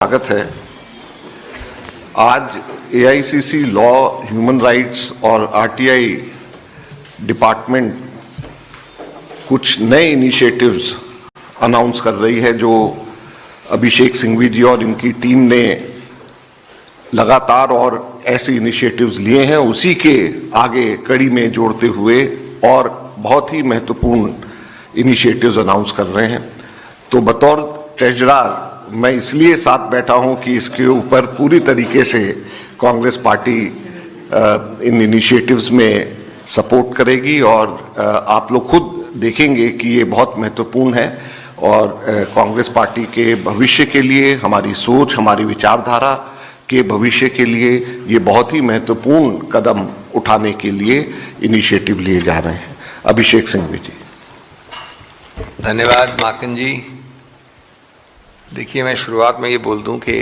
स्वागत है। आज एआईसीसी लॉ, ह्यूमन राइट्स और आरटीआई डिपार्टमेंट कुछ नए इनिशिएटिव्स अनाउंस कर रही है जो अभिषेक सिंघवी जी और इनकी टीम ने लगातार और ऐसे इनिशिएटिव्स लिए हैं, उसी के आगे कड़ी में जोड़ते हुए और बहुत ही महत्वपूर्ण इनिशिएटिव्स अनाउंस कर रहे हैं। तो बतौर ट्रेजरर मैं इसलिए साथ बैठा हूं कि इसके ऊपर पूरी तरीके से कांग्रेस पार्टी इन इनिशिएटिव्स में सपोर्ट करेगी और आप लोग खुद देखेंगे कि ये बहुत महत्वपूर्ण है और कांग्रेस पार्टी के भविष्य के लिए, हमारी सोच, हमारी विचारधारा के भविष्य के लिए ये बहुत ही महत्वपूर्ण कदम उठाने के लिए इनिशिएटिव लिए जा रहे हैं। अभिषेक सिंघवी जी। धन्यवाद माकन जी। देखिए, मैं शुरुआत में ये बोल दूं कि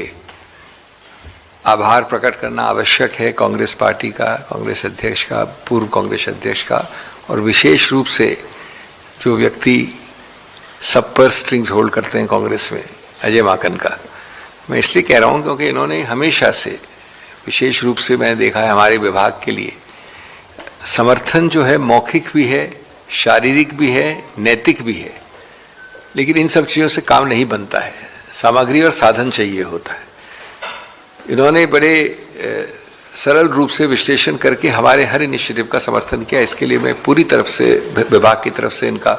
आभार प्रकट करना आवश्यक है कांग्रेस पार्टी का, कांग्रेस अध्यक्ष का, पूर्व कांग्रेस अध्यक्ष का, और विशेष रूप से जो व्यक्ति सब पर स्ट्रिंग्स होल्ड करते हैं कांग्रेस में, अजय माकन का। मैं इसलिए कह रहा हूं क्योंकि इन्होंने हमेशा से, विशेष रूप से मैंने देखा है हमारे विभाग के लिए, समर्थन जो है मौखिक भी है, शारीरिक भी है, नैतिक भी है, लेकिन इन सब चीज़ों से काम नहीं बनता है, सामग्री और साधन चाहिए होता है। इन्होंने बड़े सरल रूप से विश्लेषण करके हमारे हर इनिशिएटिव का समर्थन किया। इसके लिए मैं पूरी तरफ से, विभाग की तरफ से इनका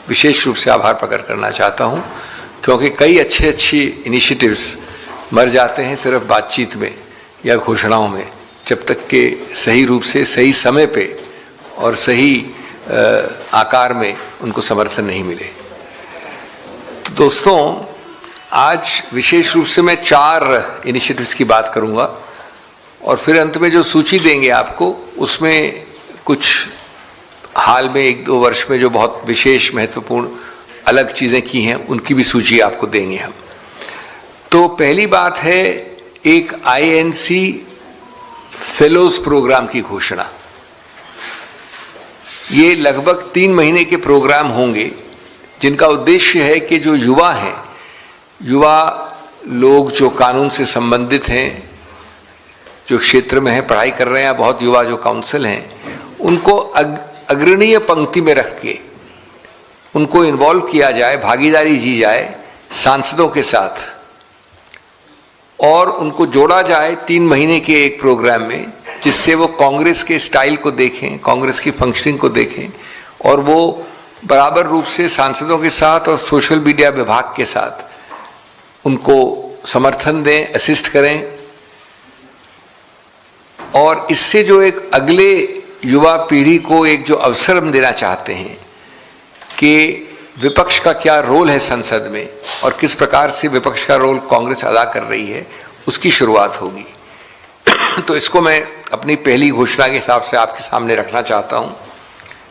विशेष रूप से आभार प्रकट करना चाहता हूं, क्योंकि कई अच्छी इनिशिएटिव्स मर जाते हैं सिर्फ बातचीत में या घोषणाओं में, जब तक कि सही रूप से, सही समय पे और सही आकार में उनको समर्थन नहीं मिले। तो दोस्तों, आज विशेष रूप से मैं 4 इनिशिएटिव्स की बात करूंगा और फिर अंत में जो सूची देंगे आपको, उसमें कुछ हाल में 1-2 वर्ष में जो बहुत विशेष महत्वपूर्ण अलग चीज़ें की हैं, उनकी भी सूची आपको देंगे हम। तो पहली बात है एक आईएनसी फेलोज प्रोग्राम की घोषणा। ये लगभग 3 महीने के प्रोग्राम होंगे जिनका उद्देश्य है कि जो युवा हैं, युवा लोग जो कानून से संबंधित हैं, जो क्षेत्र में हैं, पढ़ाई कर रहे हैं, बहुत युवा जो काउंसिल हैं, उनको अग्रणीय पंक्ति में रख के उनको इन्वॉल्व किया जाए, भागीदारी दी जाए सांसदों के साथ, और उनको जोड़ा जाए 3 महीने के एक प्रोग्राम में, जिससे वो कांग्रेस के स्टाइल को देखें, कांग्रेस की फंक्शनिंग को देखें और वो बराबर रूप से सांसदों के साथ और सोशल मीडिया विभाग के साथ उनको समर्थन दें, असिस्ट करें। और इससे जो एक अगले युवा पीढ़ी को एक जो अवसर हम देना चाहते हैं कि विपक्ष का क्या रोल है संसद में और किस प्रकार से विपक्ष का रोल कांग्रेस अदा कर रही है, उसकी शुरुआत होगी। तो इसको मैं अपनी पहली घोषणा के हिसाब से आपके सामने रखना चाहता हूं,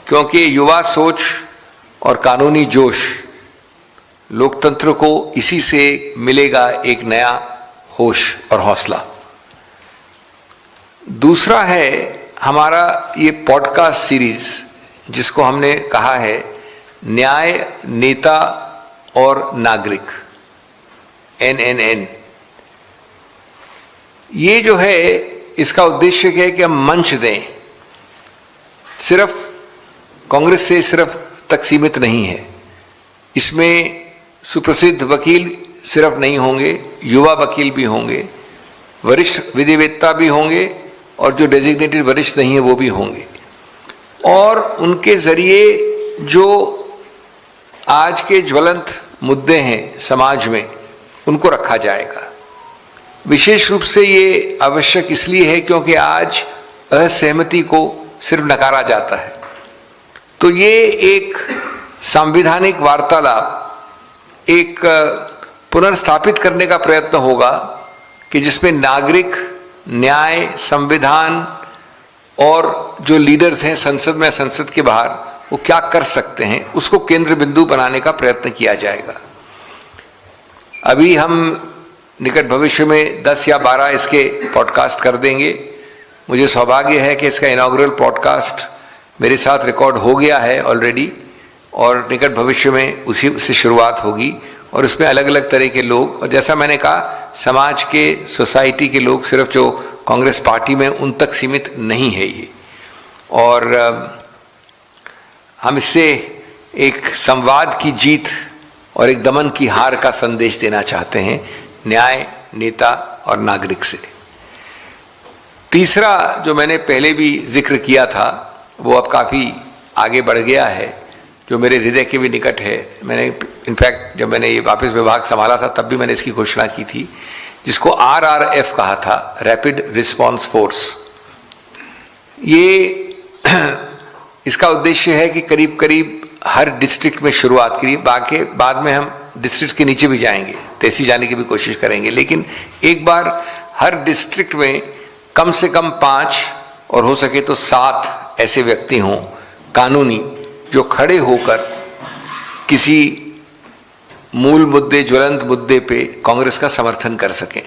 क्योंकि युवा सोच और कानूनी जोश, लोकतंत्र को इसी से मिलेगा एक नया होश और हौसला। दूसरा है हमारा ये पॉडकास्ट सीरीज, जिसको हमने कहा है न्याय, नेता और नागरिक, NNN। ये जो है, इसका उद्देश्य क्या है कि हम मंच दें, सिर्फ कांग्रेस से सिर्फ तक सीमित नहीं है। इसमें सुप्रसिद्ध वकील सिर्फ नहीं होंगे, युवा वकील भी होंगे, वरिष्ठ विधिवेत्ता भी होंगे और जो डेजिग्नेटेड वरिष्ठ नहीं है वो भी होंगे, और उनके जरिए जो आज के ज्वलंत मुद्दे हैं समाज में, उनको रखा जाएगा। विशेष रूप से ये आवश्यक इसलिए है क्योंकि आज असहमति को सिर्फ नकारा जाता है। तो ये एक संवैधानिक वार्तालाप, एक पुनर्स्थापित करने का प्रयत्न होगा कि जिसमें नागरिक, न्याय, संविधान और जो लीडर्स हैं संसद में, संसद के बाहर, वो क्या कर सकते हैं, उसको केंद्र बिंदु बनाने का प्रयत्न किया जाएगा। अभी हम निकट भविष्य में 10 या 12 इसके पॉडकास्ट कर देंगे। मुझे सौभाग्य है कि इसका इनॉग्रल पॉडकास्ट मेरे साथ रिकॉर्ड हो गया है ऑलरेडी, और निकट भविष्य में उसी से शुरुआत होगी, और उसमें अलग अलग तरह के लोग, और जैसा मैंने कहा समाज के, सोसाइटी के लोग, सिर्फ जो कांग्रेस पार्टी में उन तक सीमित नहीं है ये। और हम इससे एक संवाद की जीत और एक दमन की हार का संदेश देना चाहते हैं न्याय, नेता और नागरिक से। तीसरा जो मैंने पहले भी जिक्र किया था वो अब काफ़ी आगे बढ़ गया है, जो मेरे हृदय के भी निकट है। मैंने इनफैक्ट जब मैंने ये वापस विभाग संभाला था तब भी मैंने इसकी घोषणा की थी, जिसको RRF कहा था, रैपिड रिस्पॉन्स फोर्स। ये इसका उद्देश्य है कि करीब करीब हर डिस्ट्रिक्ट में शुरुआत करिए, बाकी बाद में हम डिस्ट्रिक्ट के नीचे भी जाएंगे, तहसील जाने की भी कोशिश करेंगे, लेकिन एक बार हर डिस्ट्रिक्ट में कम से कम 5 और हो सके तो 7 ऐसे व्यक्ति हों कानूनी, जो खड़े होकर किसी मूल मुद्दे, ज्वलंत मुद्दे पे कांग्रेस का समर्थन कर सकें,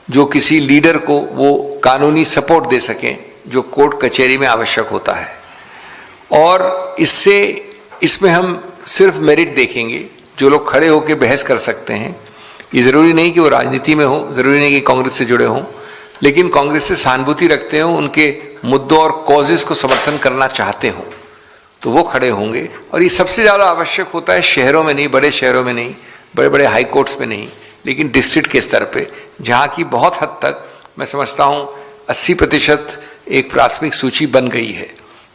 जो किसी लीडर को वो कानूनी सपोर्ट दे सकें जो कोर्ट कचहरी में आवश्यक होता है। और इसमें हम सिर्फ मेरिट देखेंगे, जो लोग खड़े होकर बहस कर सकते हैं। ये ज़रूरी नहीं कि वो राजनीति में हो, ज़रूरी नहीं कि कांग्रेस से जुड़े हों, लेकिन कांग्रेस से सहानुभूति रखते हो, उनके मुद्दों और कॉजेस को समर्थन करना चाहते हो, तो वो खड़े होंगे। और ये सबसे ज़्यादा आवश्यक होता है शहरों में नहीं, बड़े शहरों में नहीं, बड़े बड़े हाई कोर्ट्स में नहीं, लेकिन डिस्ट्रिक्ट के स्तर पे, जहाँ की बहुत हद तक मैं समझता हूँ 80% एक प्राथमिक सूची बन गई है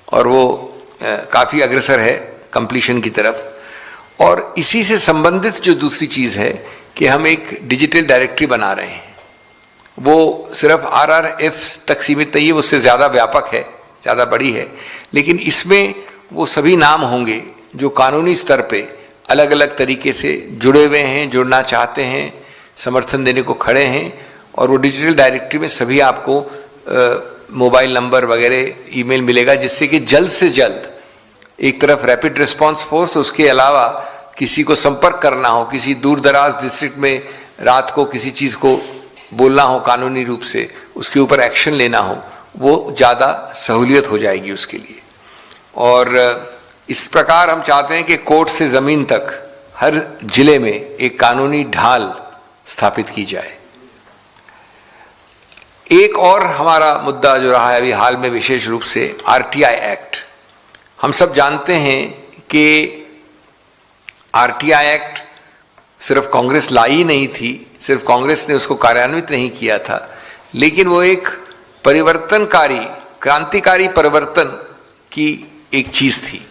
और वो काफ़ी अग्रसर है कंप्लीशन की तरफ। और इसी से संबंधित जो दूसरी चीज़ है कि हम एक डिजिटल डायरेक्टरी बना रहे हैं। वो सिर्फ RRF तक सीमित नहीं है, उससे ज़्यादा व्यापक है, ज़्यादा बड़ी है, लेकिन इसमें वो सभी नाम होंगे जो कानूनी स्तर पे अलग अलग तरीके से जुड़े हुए हैं, जुड़ना चाहते हैं, समर्थन देने को खड़े हैं। और वो डिजिटल डायरेक्टरी में सभी आपको मोबाइल नंबर वगैरह, ईमेल मिलेगा, जिससे कि जल्द से जल्द एक तरफ रैपिड रिस्पांस फोर्स, उसके अलावा किसी को संपर्क करना हो, किसी दूर दराज डिस्ट्रिक्ट में रात को किसी चीज़ को बोलना हो कानूनी रूप से, उसके ऊपर एक्शन लेना हो, वो ज़्यादा सहूलियत हो जाएगी उसके लिए। और इस प्रकार हम चाहते हैं कि कोर्ट से ज़मीन तक हर जिले में एक कानूनी ढाल स्थापित की जाए। एक और हमारा मुद्दा जो रहा है अभी हाल में विशेष रूप से RTI एक्ट। हम सब जानते हैं कि RTI एक्ट सिर्फ कांग्रेस लाई नहीं थी, सिर्फ कांग्रेस ने उसको कार्यान्वित नहीं किया था, लेकिन वो एक परिवर्तनकारी, क्रांतिकारी परिवर्तन की एक चीज़ थी।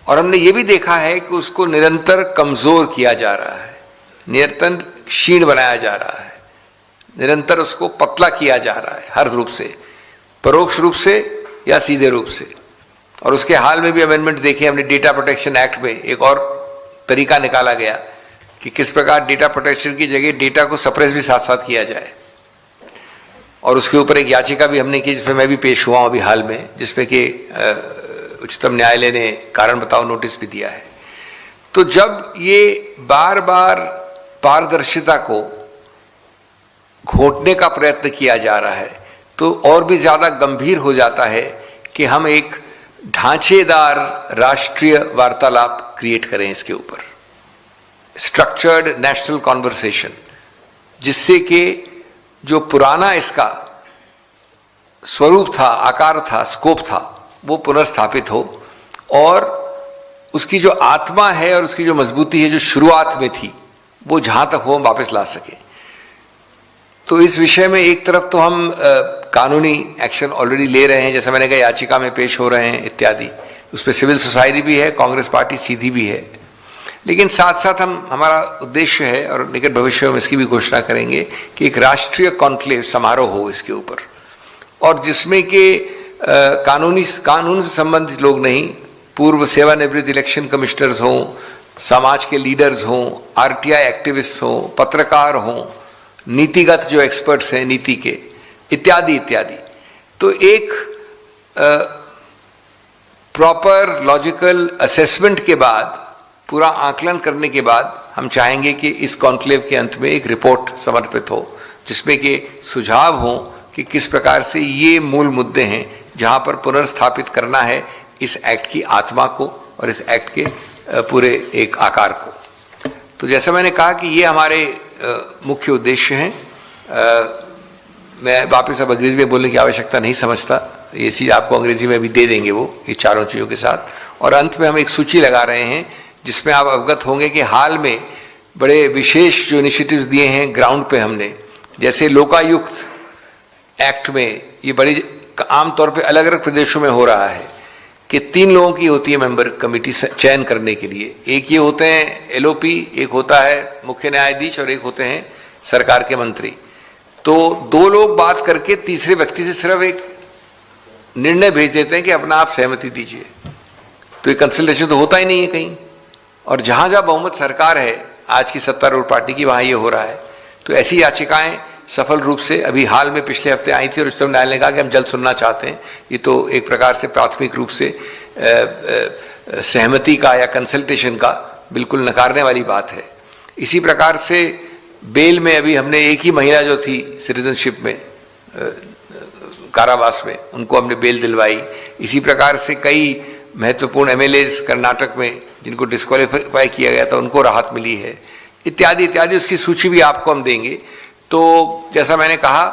और हमने ये भी देखा है कि उसको निरंतर कमज़ोर किया जा रहा है, निरंतर क्षीण बनाया जा रहा है, निरंतर उसको पतला किया जा रहा है, हर रूप से, परोक्ष रूप से या सीधे रूप से। और उसके हाल में भी अमेंडमेंट देखे हमने, डेटा प्रोटेक्शन एक्ट में एक और तरीका निकाला गया कि किस प्रकार डेटा प्रोटेक्शन की जगह डेटा को सप्रेस भी साथ साथ किया जाए। और उसके ऊपर एक याचिका भी हमने की, जिसमें मैं भी पेश हुआ हूँ अभी हाल में, जिसमें कि उच्चतम न्यायालय ने कारण बताओ नोटिस भी दिया है। तो जब ये बार बार पारदर्शिता को घोटने का प्रयत्न किया जा रहा है, तो और भी ज़्यादा गंभीर हो जाता है कि हम एक ढांचेदार राष्ट्रीय वार्तालाप क्रिएट करें इसके ऊपर, स्ट्रक्चर्ड नेशनल कॉन्वर्सेशन, जिससे कि जो पुराना इसका स्वरूप था, आकार था, स्कोप था, वो पुनर्स्थापित हो और उसकी जो आत्मा है और उसकी जो मजबूती है जो शुरुआत में थी, वो जहाँ तक हो हम वापस ला सकें। तो इस विषय में एक तरफ तो हम कानूनी एक्शन ऑलरेडी ले रहे हैं, जैसा मैंने कहा याचिका में पेश हो रहे हैं इत्यादि, उस पर सिविल सोसाइटी भी है, कांग्रेस पार्टी सीधी भी है, लेकिन साथ साथ हमारा उद्देश्य है और निकट भविष्य में इसकी भी घोषणा करेंगे कि एक राष्ट्रीय कॉन्क्लेव समारोह हो इसके ऊपर, और जिसमें कि कानून से संबंधित लोग नहीं, पूर्व सेवानिवृत्त इलेक्शन कमिश्नर्स हों, समाज के लीडर्स हों, RTI एक्टिविस्ट हों, पत्रकार हों, नीतिगत जो एक्सपर्ट्स हैं नीति के, इत्यादि इत्यादि। तो एक प्रॉपर लॉजिकल असेसमेंट के बाद, पूरा आकलन करने के बाद, हम चाहेंगे कि इस कॉन्क्लेव के अंत में एक रिपोर्ट समर्पित हो, जिसमें कि सुझाव हों कि किस प्रकार से ये मूल मुद्दे हैं जहाँ पर पुनर्स्थापित करना है इस एक्ट की आत्मा को और इस एक्ट के पूरे एक आकार को। तो जैसा मैंने कहा कि ये हमारे मुख्य उद्देश्य हैं। मैं वापस अब अंग्रेजी में बोलने की आवश्यकता नहीं समझता, ये चीज़ आपको अंग्रेजी में भी दे देंगे वो, ये चारों चीज़ों के साथ। और अंत में हम एक सूची लगा रहे हैं जिसमें आप अवगत होंगे कि हाल में बड़े विशेष जो इनिशिएटिव्स दिए हैं ग्राउंड पे हमने, जैसे लोकायुक्त एक्ट में, ये बड़ी आमतौर पे अलग अलग प्रदेशों में हो रहा है कि 3 लोगों की होती है मेंबर कमेटी चयन करने के लिए। एक ये होते हैं एलओपी, एक होता है मुख्य न्यायाधीश और एक होते हैं सरकार के मंत्री। तो 2 लोग बात करके तीसरे व्यक्ति से सिर्फ एक निर्णय भेज देते हैं कि अपना आप सहमति दीजिए, तो ये कंसल्टेशन तो होता ही नहीं है कहीं। और जहां जहां बहुमत सरकार है आज की सत्तारूढ़ पार्टी की, वहां ये हो रहा है। तो ऐसी याचिकाएं सफल रूप से अभी हाल में पिछले हफ्ते आई थी और उच्चतम न्यायालय ने कहा कि हम जल्द सुनना चाहते हैं। ये तो एक प्रकार से प्राथमिक रूप से सहमति का या कंसल्टेशन का बिल्कुल नकारने वाली बात है। इसी प्रकार से बेल में अभी हमने एक ही महिला जो थी सिटीजनशिप में कारावास में, उनको हमने बेल दिलवाई। इसी प्रकार से कई महत्वपूर्ण एमएलएज कर्नाटक में जिनको डिस्क्वालीफाई किया गया था उनको राहत मिली है, इत्यादि इत्यादि। उसकी सूची भी आपको हम देंगे। तो जैसा मैंने कहा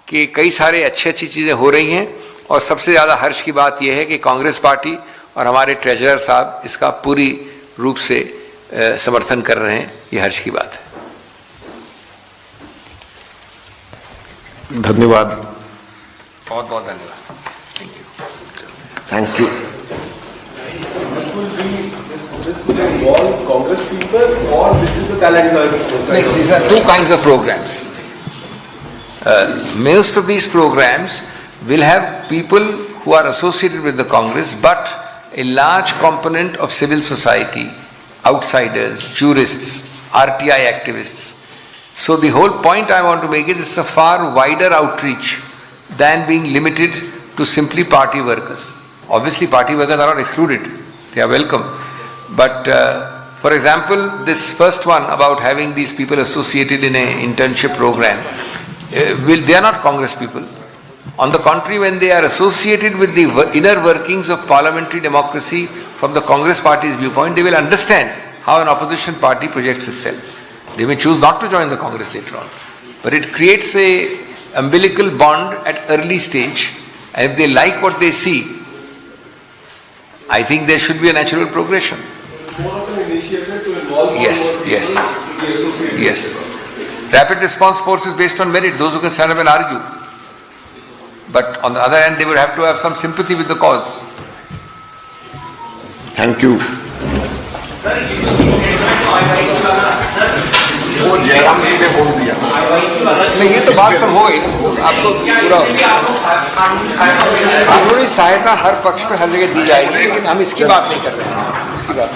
कि कई सारे अच्छी चीज़ें हो रही हैं और सबसे ज़्यादा हर्ष की बात यह है कि कांग्रेस पार्टी और हमारे ट्रेजरर साहब इसका पूरी रूप से समर्थन कर रहे हैं। ये हर्ष की बात है। धन्यवाद, बहुत बहुत धन्यवाद। Thank you. This will involve Congress people, or this is the talent No, these are 2 kinds of programs. Most of these programs will have people who are associated with the Congress, but a large component of civil society, outsiders, jurists, RTI activists. So the whole point I want to make is it's a far wider outreach than being limited to simply party workers. Obviously party workers are not excluded, they are welcome. But for example, this first one about having these people associated in an internship program, they are not Congress people. On the contrary, when they are associated with the inner workings of parliamentary democracy from the Congress party's viewpoint, they will understand how an opposition party projects itself. They may choose not to join the Congress later on, but it creates a umbilical bond at early stage, and if they like what they see, I think there should be a natural progression. more of an initiative to involve Yes, yes, the associated. yes. Rapid response force is based on merit, those who can stand up and argue. But on the other hand, they would have to have some sympathy with the cause. Thank you. वो जयराम जी ने बोल दिया। नहीं, ये तो बात सब हो गई ना, आपको पूरा कानूनी सहायता हर पक्ष में हर जगह दी जाएगी, लेकिन हम इसकी बात नहीं कर रहे हैं, इसकी बात